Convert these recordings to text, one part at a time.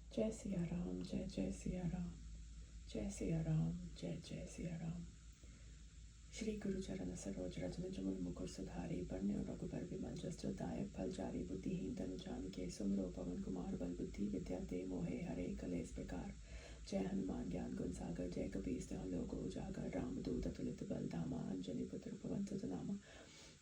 जय सिया राम, जय जय सिया राम, जय सिया राम, जय जय सिया राम। श्री गुरु चरण सरोज रज निज मुनि मुकुर सुधारी, बरनउँ रघुबर बिमल जस जो दायक फल चारि, बुद्धिहीन तनु जानिके सुमिरो पवन कुमार, बल बुद्धि विद्या दे मोहे हरे कलेस प्रकार। जय हनुमान ज्ञान गुण सागर, जय कपीस तिहुँ लोक उजागर, रामदूत अतुलित बल धामा, अंजनी पुत्र पवन सुत नामा।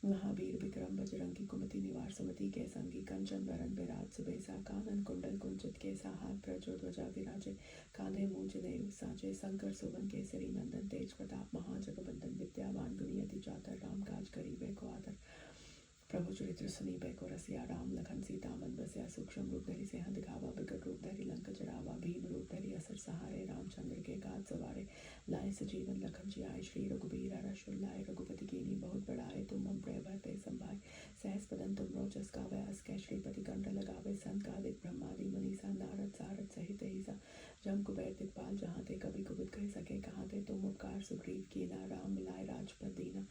महावीर विक्रम बजरंगी, कुमति निवार सुमति के संगी, कंचन बरन बिराज सुबेसा, कानन कुंडल कुंचित केसा, हाथ प्रजो ध्वजा विराजे, कांधे मूंज जनेऊ साजे, शंकर सुवन केसरी नंदन, तेज प्रताप महाजगबंदन, विद्यावान गुणी अति चातर, राम काज करिबे को आदर। प्रभु चरित्र सुनीबे को रसिया, राम लखन सीता मन बसिया, सूक्ष्म रूप धरि सिंह दिखावा, बिकट रूप धरि लंक जरावा, भीम रूप धरि असुर सहारे, रामचंद्र के काज सवारे, लाए सजीवन लखन जियाए, श्री रघुबीर हरष लाए, रघुपति कीन्ही बहुत बड़ाए, तुम मम प्रिय भरते संभाय, सहस बदन तुम रोजस गावे, अस कह श्रीपति कंठ लगावे, संत कादिक ब्रह्मादि मुनीसा, नारद सारद सहित ईसा, जम कुबेर दिखपाल जहाँ ते, कभी कुबित कह सके कहाँ ते, तुम उपकार सुग्रीव कीना, राम मिलाए राजपद दीना।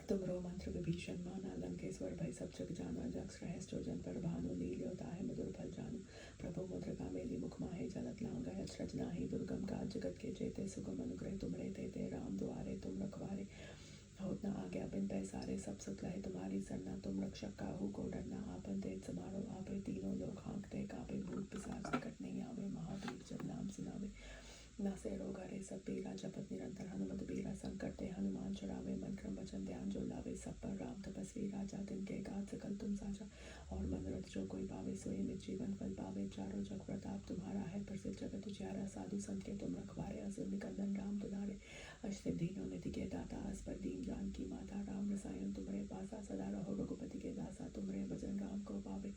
तुमरो मंत्र विभीषण माना, लंकेश्वर भय सब जग जाना, जग सहस जो जन पर भानु, लील्यो ताहि मधुर फल जानू। प्रभु मुद्रिका मेली मुख माहे, जलत लांघय अचरज नाही, दुर्गम काज जगत के जेते, सुगम अनुग्रह तुमरे तेते, राम दुआरे तुम रखवारे, होत न आज्ञा बिन पैसारे, सब सुख लहे तुम्हारी सरना, तुम रक्षक काहू को डरना, आपन तेज समारो आपे, तीनों लोग हाँकते कापे, भूत पिशाच निकट नहीं आवे, महावीर जब नाम सुनावे। नासे रोग हरे सब पीरा, जपत निरंतर हनुमत बीरा, संकट ते हनुमान छुड़ावे, मन क्रम वचन ध्यान जो लावे, सब पर राम तपस्वी राजा, तिनके गात सकल तुम साजा, और मनोरथ जो कोई पावे, सोई निज जीवन फल पावे, चारों जग प्रताप तुम्हारा है, प्रसिद्ध जगत उजियारा, साधु संत के तुम रखवारे, असुर निकंदन राम दुलारे, अष्ट दीनों निधि के दाता, असपर दीन जान की माता, राम रसायन तुम्हारे पासा, सदा रहो रघुपति के दासा, तुम्हारे भजन राम को पावे,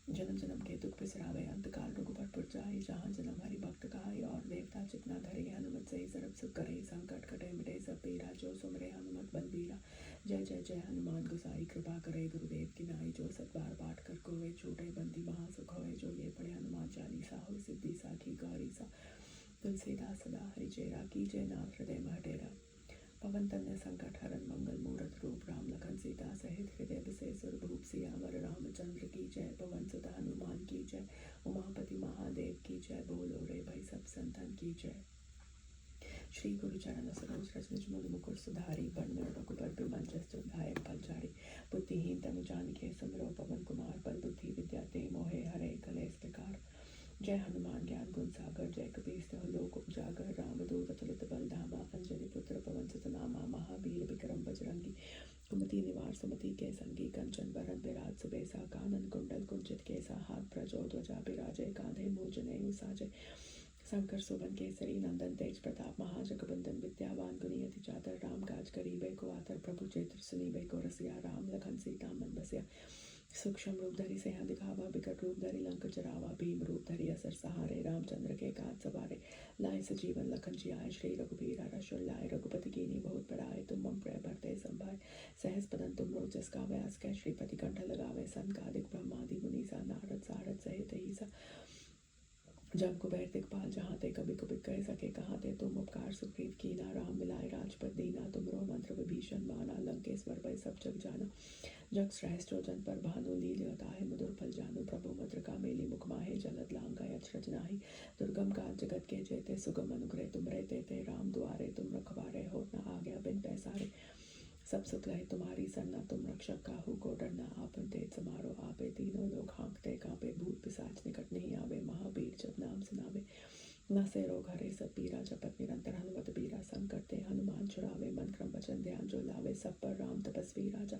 जन्म जन्म के दुख बिसरावे, अंतकाल रघुबर पुर जाई, जहाँ जन्म हरि भक्त कहाई, और देवता चितना धरे, हनुमत से सर्व सुख करे, संकट कटे मिटे सब पीरा, जो सुमरे हनुमत बलबीरा। जय जय जय हनुमान गोसाई, कृपा करे गुरुदेव की नाई, जो सत बार पाठ कर कोवे, छूटे बंदी महासुख होए, जो ये पढ़े हनुमान चालीसा, हो सिद्धि साखी गौरी सा। तुलसीदास सदा हरिचेरा, कीजय नाथ हृदय मह डेरा, पवन तनय संकट हरन मंगल मूरत रूप, राम लखन सीता सहित हृदय बसे सुरभूप, सियावर रामचंद्र की जय, पवन सुत हनुमान की जय, उमापति महादेव की जय, बोलो रे भाई सब संतन की जय। श्री गुरु चरण सरोज रज निज मुनि मुकुर सुधारी, बरनउँ रघुबर बिमल जस जो दायक फल चारि, बुद्धिहीन तनु जानिके सुमिरो पवन कुमार, बल बुद्धि विद्या दे मोहे हरे कलेस प्रकार। जय हनुमान ज्ञान गुण सागर, जय कपीस तिहुँ लोक उजागर, रामदूत अतुलित बल धामा, अंजनी पुत्र पवन सुत नामा, महावीर विक्रम बजरंगी, कुमति निवार सुमति के संगी, कंचन बरन बिराज सुबेसा, कानन कुंडल कुंचित केसा, हाथ प्रजो ध्वजा बिराजे, कांधे मूंज जनेऊ साजे, शंकर सुवन केसरी नंदन, तेज प्रताप महाजगबंदन, विद्यावान गुणी अति चातर, राम काज करिबे को आतर, प्रभु चरित्र सुनिबे को रसिया, राम लखन सीता मन बसिया, सूक्ष्म रूप धरि सिंह दिखावा, बिकट रूप धरि लंक जरावा, भीम रूप धरि असुर सहारे, रामचंद्र के काज सवारे, लाए सजीवन लखन जियाए, श्री रघुबीर हरष लाए, रघुपति कीन्ही बहुत बड़ाए, तुम मम प्रिय भरते संभाय, सहस बदन तुम रोजस गावे, अस कह श्रीपति कंठ लगावे, संत कादिक ब्रह्मादि मुनीसा, नारद सारद सहित ईसा, जम कुबेर दिखपाल जहाँ ते, कभी कुबित कह सके कहाँ ते, तुम उपकार सुग्रीव कीना, राम मिलाए राजपद दीना, तुमरो मंत्र विभीषण माना, लंकेश्वर भय सब जग जाना, जग सहस जो जन पर भानु, लील्यो ताहि मधुर फल जानू। प्रभु मुद्रिका मेली मुख माहे, जलत लांघय अचरज नाही, दुर्गम काज जगत के जेते, सुगम अनुग्रह तुमरे तेते, राम दुआरे तुम रखवारे, होत न आज्ञा बिन पैसारे, सब सुख लहे तुम्हारी सरना, तुम रक्षक काहू को डरना, आपन तेज समारो आपे, तीनों लोग हाँकते कापे, भूत पिशाच निकट नहीं आवे, महावीर जब नाम सुनावे। नासे रोग हरे सब पीरा, जपत निरंतर हनुमत बीरा, संकट ते हनुमान छुड़ावे, मन क्रम वचन ध्यान जो लावे, सब पर राम तपस्वी राजा,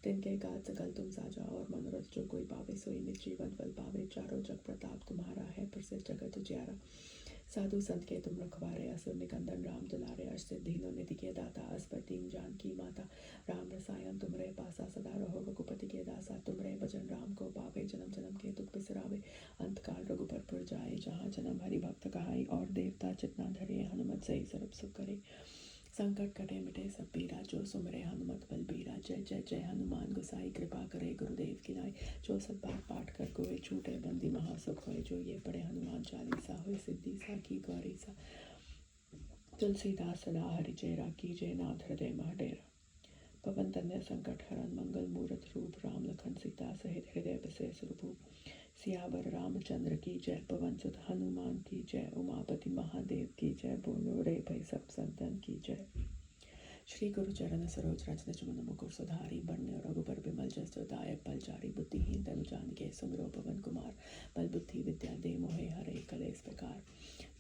तिनके काज सकल तुम साजा, और मनोरथ जो कोई पावे, सोई निज जीवन फल पावे, चारों जग प्रताप तुम्हारा है, प्रसिद्ध जगत उजियारा, साधु संत के तुम रखवारे, असुर निकंदन राम दुलारे, अष्ट दीनों निधि के दाता, असपर दीन जान की माता, राम रसायन तुमरे पासा, सदा रहो रघुपति के दासा, तुमरे भजन राम को पावे, जन्म जन्म के दुख बिसरावे, अंतकाल रघुबर पुर जाए, जहाँ जन्म हरि भक्त कहाई, और देवता चितना धरे, हनुमत से सर्व सुख करे, संकट कटे मिटे सब पीरा, जो सुमरे हनुमत बलबीरा। जय जय जय हनुमान गोसाई, कृपा करे गुरुदेव की नाई, जो सब बार पाठ कर कोई, छूटे बंदी महासुख होए, जो ये पढ़े हनुमान चालीसा, होए सिद्धि साखी गौरी सा। तुलसीदास सदा हरिचेरा, कीजय नाथ हृदय मह डेरा, पवन तनय संकट हरन मंगल मूरत रूप, राम लखन सीता सहित हृदय बसे सुरभूप, सियावर रामचंद्र की जय, पवन सुत हनुमान की जय, उमापति महादेव की जय, बोलो रे भाई सब संतन की जय। श्री गुरु चरण सरोज रज निज मन मुकुर सुधारी, बरने रघुबर बिमल जस जो दायक फलचारी, बुद्धिहीन तनु जानिके सुमिरो पवन कुमार, बल बुद्धि विद्या दे मोहे हरे कलेस प्रकार।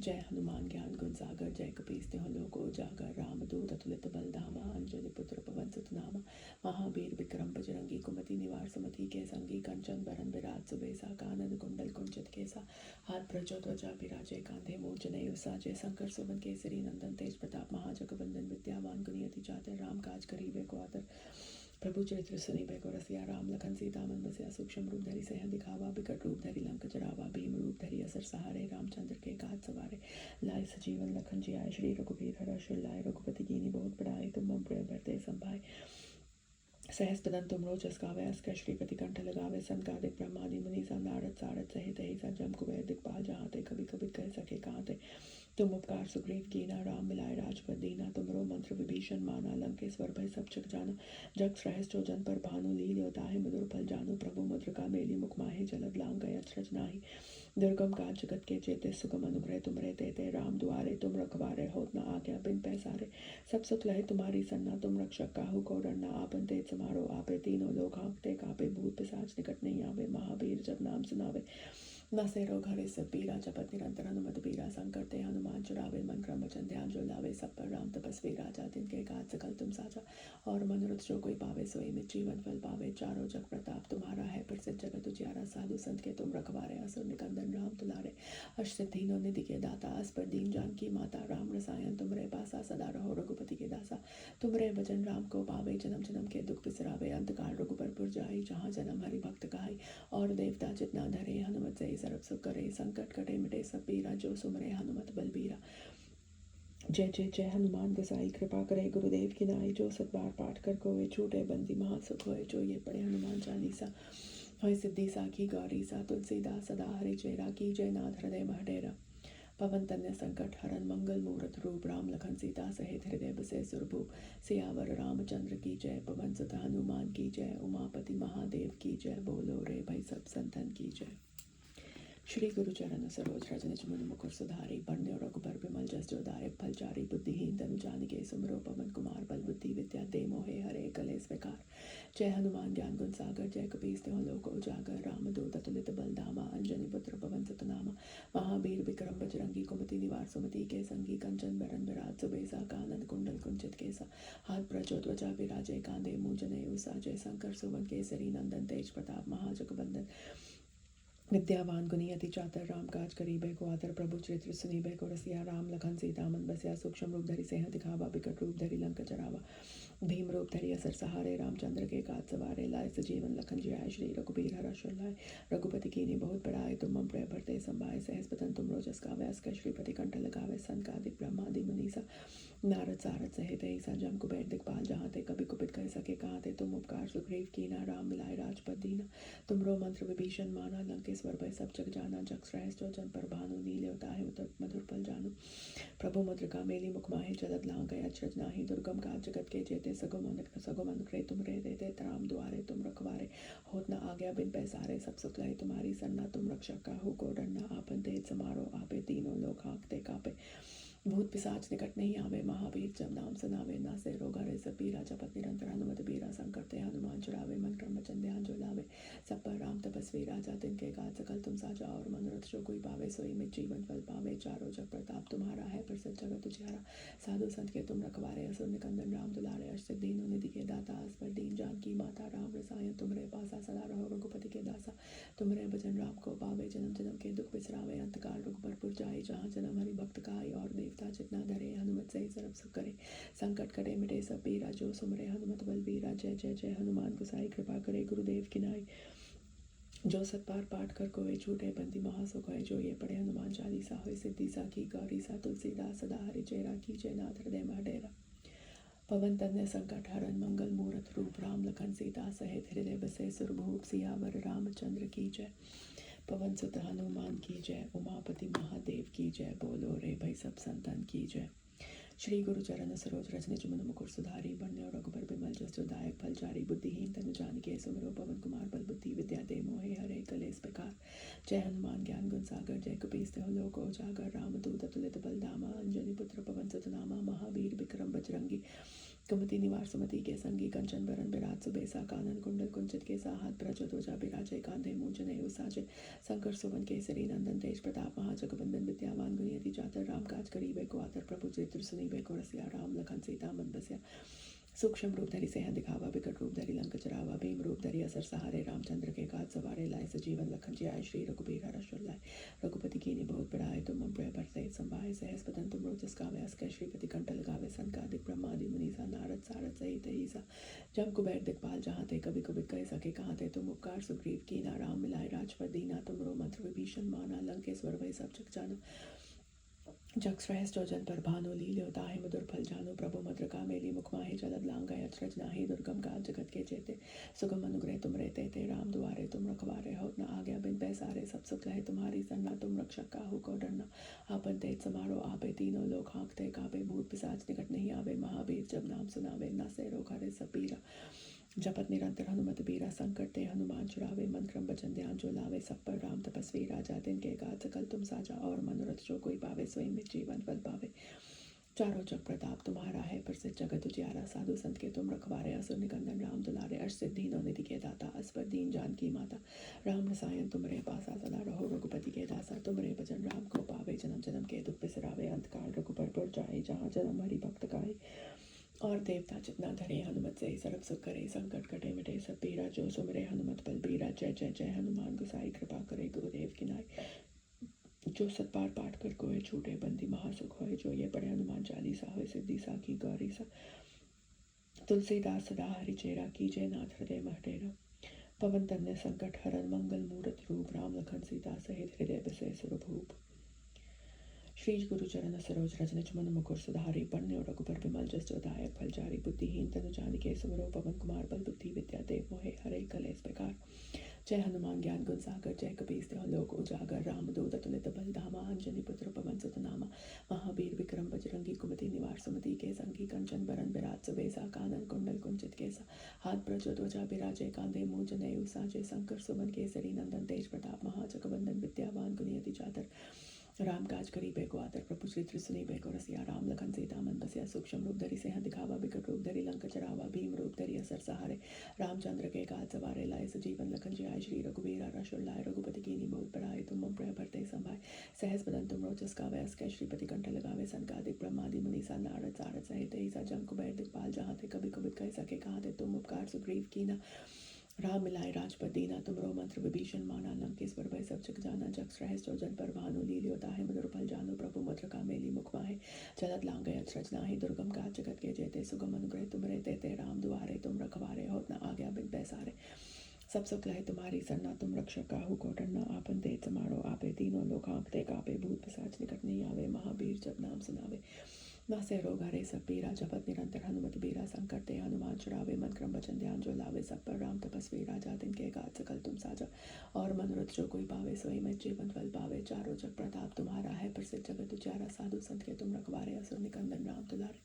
जय हनुमान ज्ञान गुण सागर, जय कपीस तिहुँ लोक उजागर, रामदूत अतुलित बल धामा, अंजनी पुत्र पवन सुत नामा। महावीर विक्रम बजरंगी, कुमति निवार सुमति के संगी, कंचन बरन बिराज सुबेसा, कानन कुंडल कुंचित केसा, हाथ प्रजो ध्वजा बिराजे, कांधे मूर जनेऊ साजे, शंकर सुवन केसरी नंदन, तेज प्रताप महाजगवंदन, विद्यावान गुणी अति चातुर, राम काज करीबे को आदर। प्रभु चरित्र सुनीबे को रसिया, राम लखन सीता मन बसिया, सूक्ष्म रूप धरि सिंह दिखावा, बिकट रूप धरि लंक जरावा, भीम रूप धरि असर सहारे, रामचंद्र के काज सवारे, लाए सजीवन लखन जियाए, श्री रघुबीर हरष लाए, रघुपति कीनी बहुत बड़ाई, तुम मम प्रिय भरते संभाय। सहस बदन तुम रोजस गावे, अस्कर श्रीपति कंठ लगावे, संकादिक ब्रह्मादि मुनीसा, नारद सारद सहित ऐसा जम कुबेर दिखपाल, जहाँ ते कभी कभी कह सके कहाँ ते। तुम उपकार सुग्रीव कीना, राम मिलाए राजपद दीना, तुमरो मंत्र विभीषण माना, लंकेश्वर भय सब जग जाना। जग सहस जो जन पर भानु, लील्यो ताहि मधुर फल जानू, प्रभु मुद्रिका मेली मुख माहि, जलद लांग गए अचरज नाही। दुर्गम काज जगत के जेते, सुगम अनुग्रह तुमरे तेते, राम दुआरे तुम रखवारे, होत न आज्ञा बिन पैसारे। सब सुख लहे तुम्हारी सन्ना, तुम रक्षक काहू को डरना, आपन तेज समारो आपे, तीनों लोग हाँकते कापे, भूत पिशाच निकट नहीं आवे, महावीर जब नाम सुनावे। नसे रोग हरे सब पीरा, जपत निरंतर हनुमत बीरा, संकट ते हनुमान चुरावे, मन क्रम वचन ध्यान जो लावे, सब पर राम तपस्वी राजा, तिनके काज सकल तुम साजा। और मनोरथ जो कोई पावे, सोई में जीवन फल पावे, चारों जग प्रताप तुम्हारा है, प्रसिद्ध जगत उजियारा, साधु संत के तुम रखवारे, असुर निकंदन राम दुलारे। अष्ट सिद्धिनों निधि के दाता, अस्पर दीन जानकी माता, राम रसायन तुमरे पासा, सदा रहो रघुपति के दासा। तुमरे भजन राम को पावे, जन्म जन्म के दुख बिसरावे, अंतकाल रघुबर पुर जाई, जहाँ जन्म हरि भक्त कहाई। और देवता जितना धरे, हनुमत से सर्व सुख करे, संकट कटे मिटे सब पीरा, जो सुमरे हनुमत बलबीरा। जय जय जय हनुमान गोसाई, कृपा करे गुरुदेव की नाई, जो सत बार पाठ कर कोवे, छूटे बंदी महासुख होए, जो ये पढ़े हनुमान चालीसा। होय सिद्धि साखी गौरी सा, तुलसीदास सदा हरि चेरा, की जय नाथ हृदय मह डेरा। पवन तन्य संकट हरन, मंगल मूरत रूप, राम लखन सीता सहित हृदय बसे सुरभूप। सियावर रामचंद्र की जय, पवन सुत हनुमान की जय, उमापति महादेव की जय, बोलो रे भाई सब संतन की जय। श्री गुरु चरण सरोज रज निज मन मुकुर सुधारी, बरने रघुबर बिमल जस जो दायक फलचारी, बुद्धिहीन तनु जानिके सुमिरो पवन कुमार, बल बुद्धि विद्या दे मोहे हरे कलेस विकार। जय हनुमान ज्ञान गुण सागर, जय कपीस तिहुँ लोक उजागर, रामदूत अतुलित बल धामा, अंजनी पुत्र पवन सुत नामा। महावीर विक्रम बजरंगी, कुमति निवार सुमति के संगी, कंचन बरन बिराज सुबेसा, कानन कुंडल कुंचित केसा, हाथ प्रजो ध्वजा बिराजे, कांधे मूंज जनेऊ साजे, शंकर सुवन केसरी नंदन, तेज प्रताप महाजगवंदन, विद्यावान गुणी अति चातर, राम काज करीबे को आदर। प्रभु चरित्र सुनीबे को रसिया, राम लखन सीता मन बसिया, सूक्ष्म रूप धरि सिंह दिखावा, बिकट रूप धरि लंक जरावा, भीम रूप धरि असर सहारे, रामचंद्र के काज सवारे, लाए सजीवन लखन जियाए, श्री रघुबीर हरष लाए, रघुपति कीनी बहुत बड़ाई, तुम मम प्रिय भरते संभाय। सहस बदन तुम रोजस गावे, अस्कर श्रीपति कंठ लगावे, संकादिक ब्रह्मादि मुनीसा, नारद सारद सहित ऐसा जम कुबेर दिखपाल, जहाँ ते कभी कुपित कह सके कहाँ ते। तुम उपकार सुग्रीव कीना, राम मिलाए राजपद दीना, तुमरो मंत्र विभीषण माना, लंकेश्वर भय सब जग जाना। जग सहस जो जन पर भानु, लील्यो ताहि मधुर फल जानू। प्रभु मुद्रिका मेली मुख माहि, जलद लांग गए अचरज नाही। दुर्गम काज जगत के जेते, सगम अनुग्रह तुमरे देते, राम दुआरे तुम रखवारे, होत न आज्ञा बिन पैसारे। सब सुख लहे तुम्हारी सन्ना, तुम रक्षक काहू को डरना, आपन तेज समारो आपे, तीनों लोग हाँकते कापे। भूत पिशाच निकट नहीं आवे, महावीर जब नाम सुनावे, नासे रोग हरे सब पीरा, जपत निरंतर हनुमत बीरा, संकट ते हनुमान छुड़ावे, मन क्रम वचन ध्यान जो लावे। सब पर राम तपस्वी राजा, तिनके काज सकल तुम साजा। और मनोरथ जो कोई पावे, सोई में जीवन फल पावे, चारों जग प्रताप तुम्हारा है, प्रसिद्ध जगत उजियारा। साधु संत के तुम रखवारे, असुर निकंदन राम दुलारे। अष्ट सिद्धिनों निधि के दाता, अस्पर दीन जानकी माता, राम रसायन तुमरे पासा, सदा रहो रघुपति के दासा। तुमरे भजन राम को पावे, जन्म जन्म के दुख बिसरावे, अंतकाल रघुबर पुर जाई, जहाँ जन्म हरि भक्त कहाई। और देवता जितना धरे, हनुमत से सर्व सुख करे, संकट कटे मिटे सब पीरा, जो सुमरे हनुमत बलबीरा। जय जय जय हनुमान गोसाई, कृपा करे गुरुदेव की नाई, जो सत बार पाठ कर कोई, छूटे बंदी महासुख होय, जो ये पढ़े हनुमान चालीसा। होय सिद्धि साखी गौरी सा, तुलसीदास सदा हरि चेरा, की जय नाथ हृदय मह डेरा। पवन तन्य संकट हरन, मंगल मूरत रूप, राम लखन सीता सहित हृदय बसे सुरभूप। सियावर रामचंद्र की जय, पवन सुत हनुमान की जय, उमापति महादेव की जय, बोलो रे भाई सब संतन की जय। श्री गुरु चरण सरोज रज निज मन मुकुर सुधारी बरने रघुबर बिमल जस जो दायक फल चारी बुद्धिहीन तनु जानिके सुमिरो पवन कुमार बल बुद्धि विद्या दे मोहे हरे कलेस बेकार। जय हनुमान ज्ञान गुण सागर जय कपीस तिहुँ लोक उजागर राम दूत अतुलित बल धामा अंजनी पुत्र पवन सुत नामा महावीर विक्रम बजरंगी कुमति निवार सुमति के संगी कंचन बरन बिराज सुबेसा कानन कुंडल कुंचित के हाथ ब्रज ध्वजा बिराजय कांधे मूंज नेउ साजे शंकर सुवन केसरी नंदन तेज प्रताप महाजगवंदन विद्यावान गुणियति चातर राम काज करीबे को आतर प्रभु चरित्र सुनीबे को रसिया राम लखन सीता मन बसिया सूक्ष्म रूप धरि सेह दिखावा विकट रूप धरि लंक चरावा भीम रूप धरि असर सहारे रामचंद्र के काज सवारे लाए सजीवन लखन जियाय श्री रघुबीर हरष लाए रघुपति कीन्ही बहुत बड़ाए तुम मम प्रिय भरते संभाय सहस बदन तुम रोजस गावे अस्कै श्रीपति कंठ लगावे सनकादिक ब्रह्मादि मुनीसा नारद सारद सहित ईसा जम कुबेर दिखपाल जहाँ ते कभी कभी कह सके कहाँ ते तुम उपकार सुग्रीव कीना राम मिलाए राजपद दीना तुमरो मंत्र विभीषण माना लंकेश्वर वै सब जग जाना जग श्रेष्ठ जो जन पर भानु लील्यो ताहि मधुर फल जानो प्रभु मद्र का मेली मुख माहि जलद लांगा अचरज नाही दुर्गम काज जगत के जेते सुगम अनुग्रह तुम रहते थे राम दुआरे तुम रखवारे हो न आज्ञा बिन पैसारे सब सुख लहे तुम्हारी सरना तुम रक्षक काहू को डरना आपन तेज समारो आपे तीनों लोग हाँकते कापे भूत पिशाच निकट नहीं आवे महावीर जब नाम सुनावे न से रोग हरे सब पीरा जपत निरंतर हनुमत बीरा संकट ते हनुमान छुड़ावे मन क्रम बचन ध्यान जो लावे सब पर राम तपस्वी राजा दिन के गाज सकल तुम साजा और मनोरथ जो कोई पावे स्वयं में जीवन फल पावे चारों जग प्रताप तुम्हारा है प्रसिद्ध जगत उजियारा साधु संत के तुम रखवारे असुर निकंदन राम दुलारे अर्ष सिद्धीनो निधि के दाता अस्पर दीन जानकी माता राम रसायन तुमरे पासा सदा रहो रघुपति के दासा तुमरे भजन राम को पावे जन्म जन्म के दुख बिसरावे अंतकाल रघुबर पुर जाए जहाँ जन्म हरि भक्त गाए और देवता जितना धरे हनुमत से सर्व सुख करे संकट कटे मिटे सब पीरा जो सुमरे हनुमत बल बीरा जय जय जय हनुमान गोसाई कृपा करे गुरुदेव की नाय जो सतबार पाठ कर कोय छूटे बंदी महासुख होय जो ये पढ़े हनुमान चालीसा होय सिद्धि साखी गौरी सा तुलसीदास सदा हरि चेरा कीजय नाथ हृदय महडेरा पवन तनय संकट हरन मंगल मूरत रूप राम लखन सीता सहित हृदय बसै सुरभूप श्री गुरु चरण सरोज रज निज मन मुकुर सुधारी बरने रघुबर बिमल जस जो दायक फल चारी बुद्धिहीन तनु जानिके सुमिरो पवन कुमार बल बुद्धि विद्या देव मोहे हरे कलेस बेकार। जय हनुमान ज्ञान गुण सागर जय कपीस तिहुँ लोक उजागर राम दूत अतुलित बल धामा अंजनी पुत्र पवन सुत नामा महावीर विक्रम बजरंगी कुमति निवार सुमति के संगी कंचन बरन बिराज सुबेसा कानन कुंडल कुंचित केसा हाथ ब्रज ध्वजा बिराजे कांधे मूंज नेउ साजे शंकर सुमन केसरी नंदन तेज प्रताप महाजगवंदन विद्यावान गुणियति चातर राम काज करीबे को आतर प्रभु चरित्र सुनीबे को रसिया राम लखन सीता मन बसिया सूक्ष्म रूप धरि सेह दिखावा विकट रूप धरि लंक चरावा भीम रूप धरि असर सहारे रामचंद्र के काज सवारे लाए सजीवन लखन जियाय श्री रघुबीर हरष लाए रघुपति कीन्ही बहुत बड़ाए तुम मम प्रिय भरते संभाय सहस बदन तुम रोजस गावे अस्कै श्रीपति कंठ लगावे सनकादिक ब्रह्मादि मुनीसा नारद सारद सहित ईसा जम कुबेर दिखपाल जहाँ ते कभी कभी कह सके कहाँ ते तुम उपकार सुग्रीव कीना राम मिलाए राजपद दीना तुमरो मंत्र विभीषण माना लंकेश्वर भय सब जग जाना जग श्रेष्ठ जो जन पर भानु लील्यो ताहि मधुर फल जानो प्रभु मधुर का मेली मुख माहे चलत लांगे अचरज नाही दुर्गम काज जगत के जेते सुगम अनुग्रह तुम रहते थे राम दुआरे तुम रखवारे होत न आज्ञा बिन पैसारे सब सुख लहे तुम्हारी सरना तुम रक्षक काहू को डरना आपन तेज समारो आपे तीनों लोग हाँकते कापे भूत पिशाच निकट नहीं आवे महावीर जब नाम सुनावे न से रोग हरे सब पीरा जपत निरंतर हनुमत बीरा संकट ते हनुमान छुड़ावे मन क्रम वचन ध्यान जो लावे सब पर राम तपस्वी राजा दिन के काज सकल तुम साजा और मनोरथ जो कोई पावे सोई में जीवन फल पावे चारों जग प्रताप तुम्हारा है प्रसिद्ध जगत उजियारा साधु संत के तुम रखवारे असुर निकंदन राम दुलारे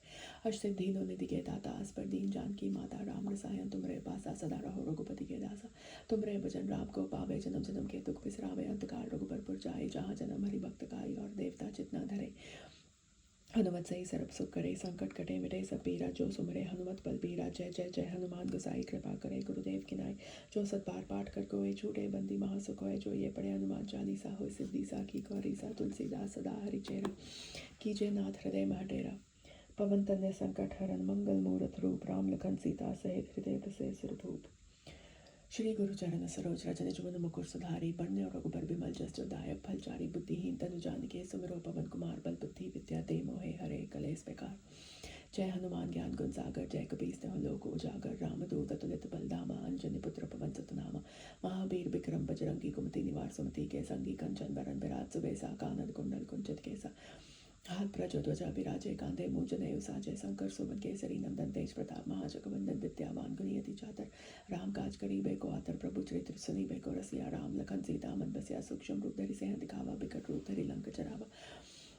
हर्ष सिद्धीनो निधि के दाता अस्पर दीन जानकी माता राम रसायन तुमरे पासा सदा रहो रघुपति के दासा तुमरे भजन राम को पावे जन्म जन्म के दुख बिसरावे अंतकाल रघुबर पुर जाए जहाँ जन्म हरि भक्त गाई और देवता चितना धरे हनुमत सही सर्व सुख करे संकट कटे मिटे सब पीरा जो सुमरे हनुमत बल बीरा जय जय जय हनुमान गोसाई कृपा करे गुरुदेव की नाय जो सतबार पाठ कर कोय छूटे बंदी महासुख होय जो ये पढ़े हनुमान चालीसा होय सिद्धि साखी गौरी सा तुलसीदास सदा हरि चेरा कीजय नाथ हृदय महडेरा पवन तनय संकट हरन मंगल मूरत रूप राम लखन सीता सहित हृदय बसै सुरभूप श्री गुरु चरण सरोज रज निज मन मुकुर सुधारी बरने रघुबर बिमल जस जो दायक फल चारी बुद्धिहीन तनु जानिके सुमिरो पवन कुमार बल बुद्धि विद्या दे मोहे हरे कलेस बेकार। जय हनुमान ज्ञान गुण सागर जय कपीस तिहुँ लोक उजागर राम दूत अतुलित बल धामा अंजनी पुत्र पवन सुत नामा महावीर विक्रम बजरंगी कुमति निवार सुमति के संगी कंचन बरन बिराज सुबेसा कानन कुंडल कुंचित केसा हाथ ब्रज ध्वजा बिराजे कांधे मूंज नेउ साजे शंकर सुमन केसरी नंदन तेज प्रताप महाजगवंदन विद्यावान गुणियति चातर राम काज करीबे को आतर प्रभु चरित्र सुनीबे को रसिया राम लखन सीता मन बसिया सूक्ष्म रूप धरि सेह दिखावा विकट रूप धरि लंक चरावा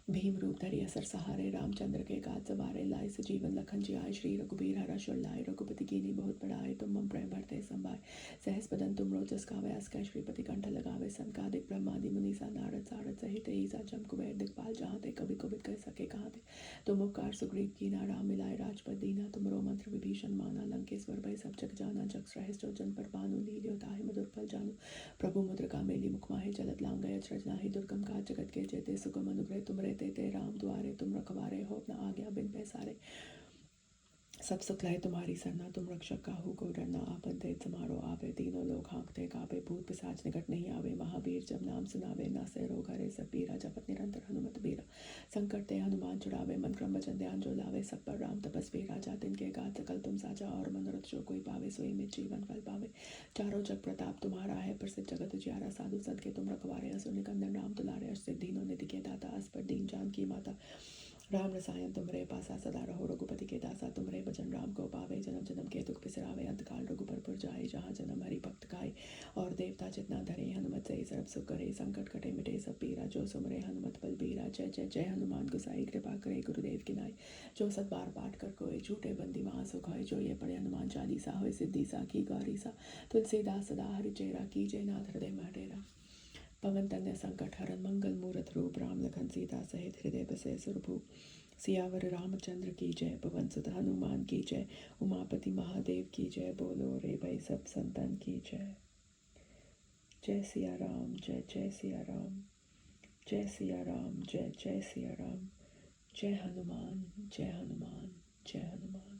भीम रूप धरि असर सहारे, रामचंद्र के काज सवारे, लाए सजीवन लखन जियाए, श्री रघुबीर हरष लाए, रघुपति कीन्ही बहुत बड़ाए, तुम मम प्रेम भरते संभाय, सहस बदन तुम रोचस गावे, अस कहि श्रीपति कंठ लगावे, सनकादिक ब्रह्मादि मुनीसा नारद सारद सहित ईसा जम कुबेर दिखपाल, जहाँ ते कवि कोविद कह सके कहाँ ते, तुम उपकार सुग्रीव कीना, राम मिलाए राजपद दीना, तुमरो मंत्र विभीषण माना, लंकेश्वर भय सब जग जाना, जग सहस जो जन पर भानु, लील्यो ताहि मधुर फल जानू, प्रभु मुद्रिका मेली मुख माहि, जलत लांघय अचरज नाही, दुर्गम काज जगत के जेते, सुगम अनुग्रह तुम रे तेते, राम द्वारे तुम रखवारे, हो न आज्ञा बिन पैसारे, सब सुख लहे तुम्हारी सरना, तुम रक्षक काहू को डरना, आपद तेज समारो आवे, तीनों लोग हाँकते कापे, भूत पिशाच निकट नहीं आवे, महावीर जब नाम सुनावे, नासे रोग हरे सब पीरा, जपत निरंतर हनुमत बीरा, संकट ते हनुमान छुड़ावे, मन क्रम वचन ध्यान जो लावे, सब पर राम तपस्वी राजा, तिनके गात सकल तुम साजा, और मनोरथ जो कोई पावे, सोई में जीवन फल पावे, चारों जग प्रताप तुम्हारा है, प्रसिद्ध जगत उजियारा, साधु संत के तुम रखवारे, असुर निकंदन राम दुलारे, अष्ट सिद्धि निधि के दाता, अस पर दीन जान की माता, राम रसायन तुमरे पासा सदा रहो, रघुपति के दासा तुमरे भजन राम को पावे, जन्म जन्म के दुख बिसरावे, अंतकाल रघुबर पुर जाए, जहाँ जन्म हरि भक्त गाए, और देवता जितना धरे, हनुमत से सर्व सुख करे, संकट कटे मिटे सब पीरा, जो सुमरे हनुमत बल बीरा, जय जय जय हनुमान गोसाई, कृपा करे गुरुदेव की नाई, जो सत बार पाठ कर कोई, झूठे बंदी वहाँ सुख होय, जो ये पढ़े हनुमान चालीसा होय, सिद्धि साखी गौरीसा, तुलसीदास सदा हरिचेरा, कीजय नाथ हृदय में डेरा, पवन तनय संकट हरन, मंगल मूरत रूप, राम लखन सीता सहित हृदय बसे सुरभूप, सियावर रामचंद्र की जय, पवन सुत हनुमान की जय, उमापति महादेव की जय, बोलो रे भाई सब संतन की जय। जय सिया राम, जय जय सिया राम, जय सिया राम, जय जय सिया राम, जय हनुमान, जय हनुमान, जय हनुमान।